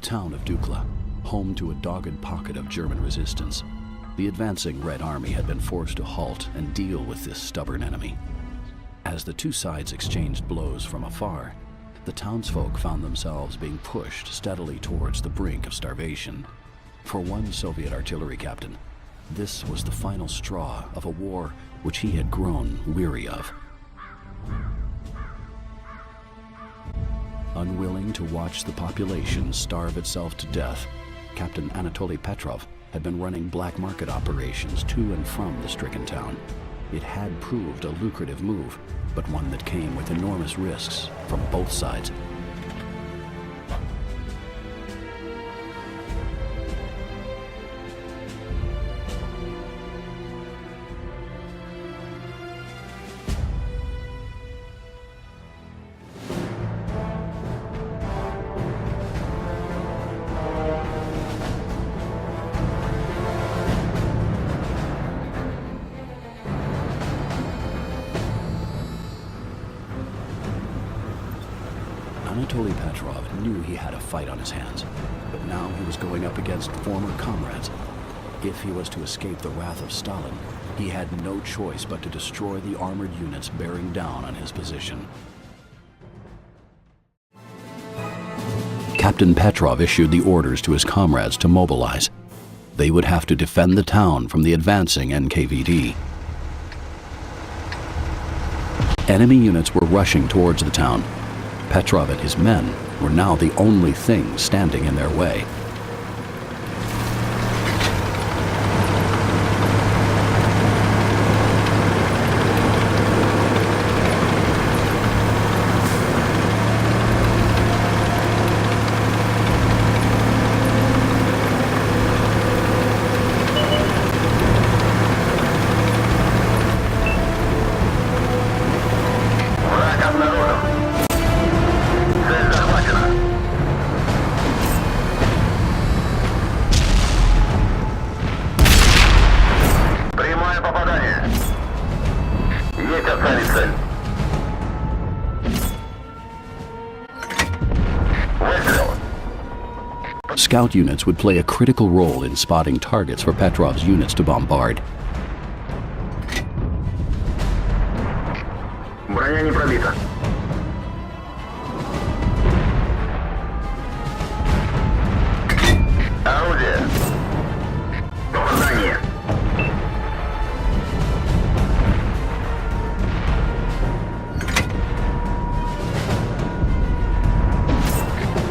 town of Dukla, home to a dogged pocket of German resistance, the advancing Red Army had been forced to halt and deal with this stubborn enemy. As the two sides exchanged blows from afar, the townsfolk found themselves being pushed steadily towards the brink of starvation. For one Soviet artillery captain, this was the final straw of a war which he had grown weary of. Unwilling to watch the population starve itself to death, Captain Anatoly Petrov had been running black market operations to and from the stricken town. It had proved a lucrative move, but one that came with enormous risks from both sides. Anatoly Petrov knew he had a fight on his hands, but now he was going up against former comrades. If he was to escape the wrath of Stalin, he had no choice but to destroy the armored units bearing down on his position. Captain Petrov issued the orders to his comrades to mobilize. They would have to defend the town from the advancing NKVD. Enemy units were rushing towards the town. Petrov and his men were now the only thing standing in their way. Scout units would play a critical role in spotting targets for Petrov's units to bombard. Броня не пробита. Орудие. Попадание.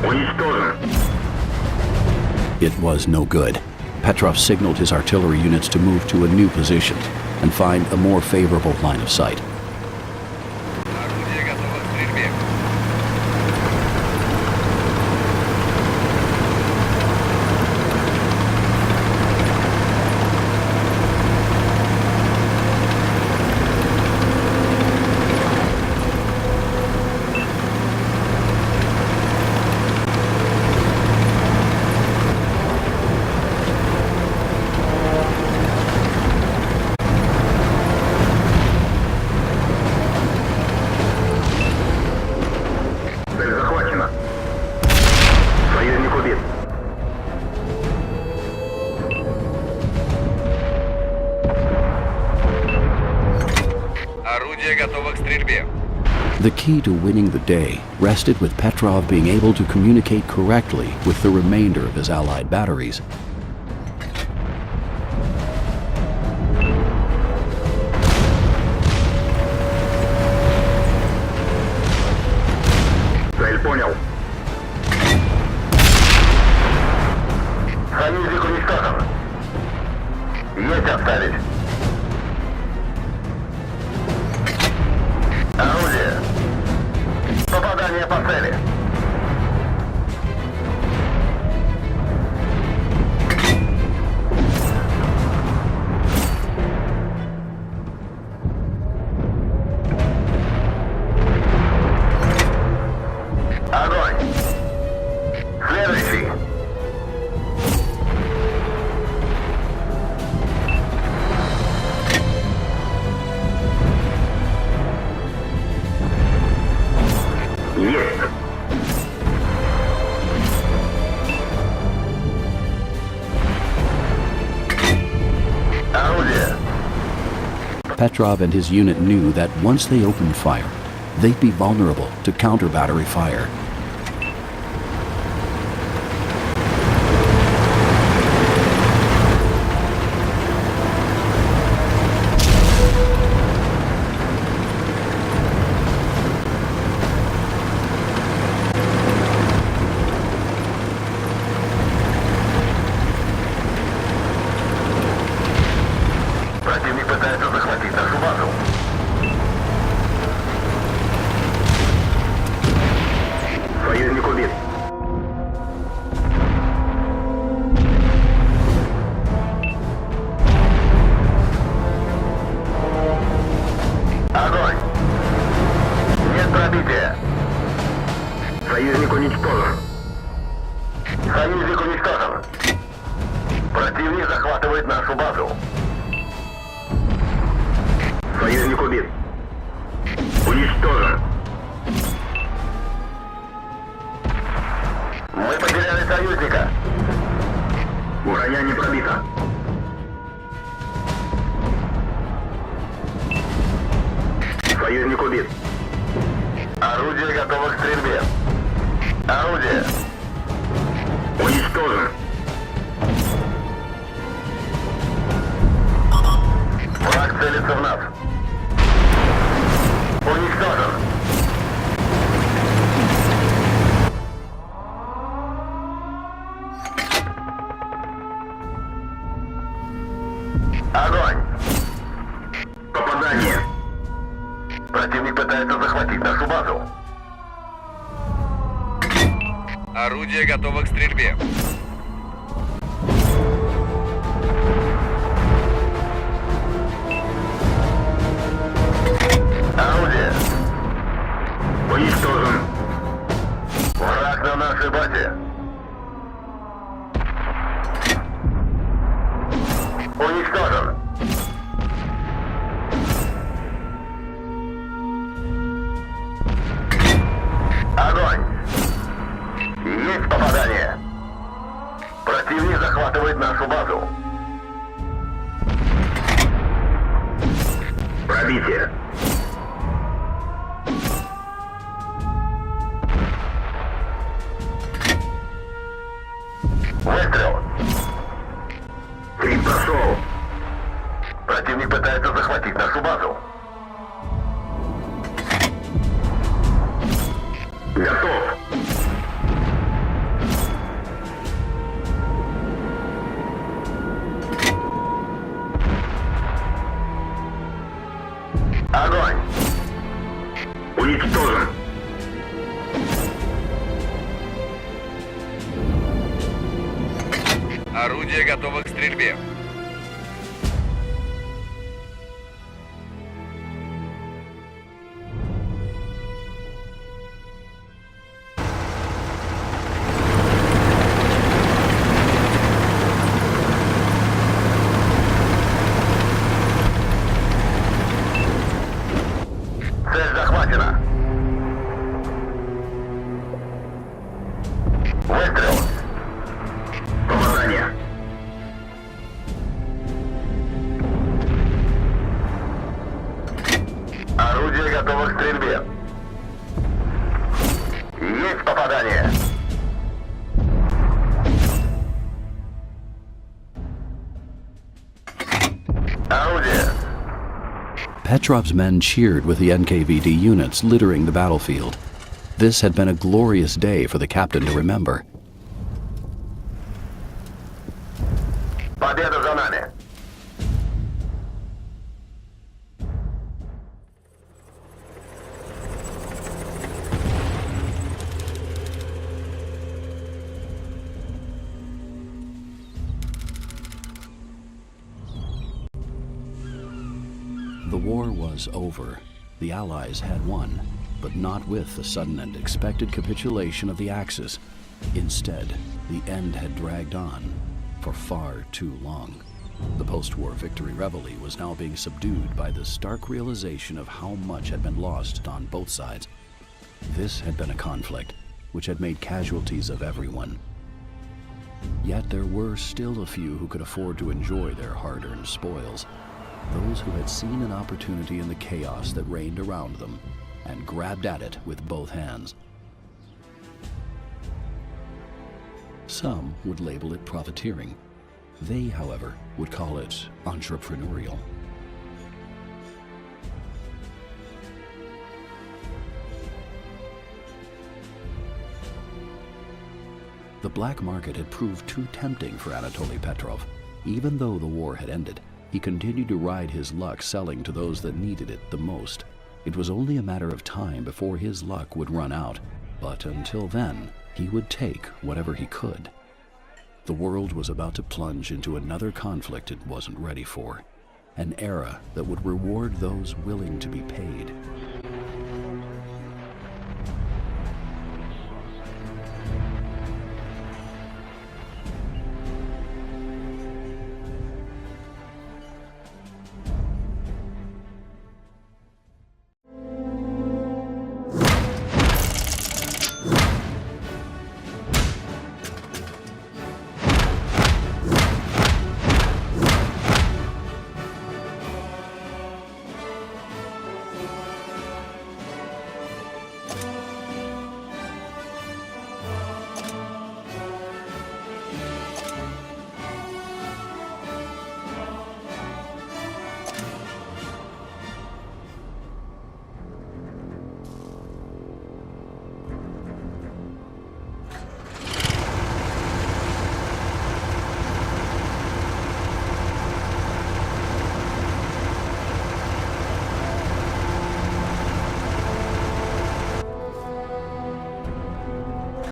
Уничтожен. It was no good. Petrov signaled his artillery units to move to a new position and find a more favorable line of sight. The key to winning the day rested with Petrov being able to communicate correctly with the remainder of his Allied batteries. Цель понял. Союзник уничтожен. Есть оставить. Орудие. Попадание по цели. Petrov and his unit knew that once they opened fire, they'd be vulnerable to counter-battery fire. Противник пытается захватить нашу базу. Союзник убит. Огонь! Нет пробития. Союзник уничтожен. Союзник уничтожен. Противник захватывает нашу базу. Союзник убит. Уничтожен. Мы потеряли союзника. Броня не пробита. Союзник убит. Орудие готово к стрельбе. Орудие. Уничтожен. Враг целится в нас. Уничтожен. Огонь! Попадание! Противник пытается захватить нашу базу. Орудие готово к стрельбе. Орудие! Уничтожен. Враг на нашей базе. Уничтожен. Огонь! Есть попадание. Противник захватывает нашу базу. Пробитие. Выстрел. Крик прошел. Противник пытается захватить нашу базу. Готов. Огонь. Уничтожен. Орудие готово к стрельбе. Цель захвачена. Выстрел. Попадание. Орудие готово к стрельбе. Есть попадание. Орудие. Petrov's men cheered with the NKVD units littering the battlefield. This had been a glorious day for the captain to remember. Победа за нами. The war was over. The Allies had won, but not with the sudden and expected capitulation of the Axis. Instead, the end had dragged on for far too long. The post-war victory reveille was now being subdued by the stark realization of how much had been lost on both sides. This had been a conflict which had made casualties of everyone. Yet there were still a few who could afford to enjoy their hard-earned spoils. those who had seen an opportunity in the chaos that reigned around them and grabbed at it with both hands. Some would label it profiteering. They, however, would call it entrepreneurial. The black market had proved too tempting for Anatoly Petrov. Even though the war had ended, he continued to ride his luck selling to those that needed it the most. It was only a matter of time before his luck would run out, but until then, he would take whatever he could. The world was about to plunge into another conflict it wasn't ready for, an era that would reward those willing to be paid.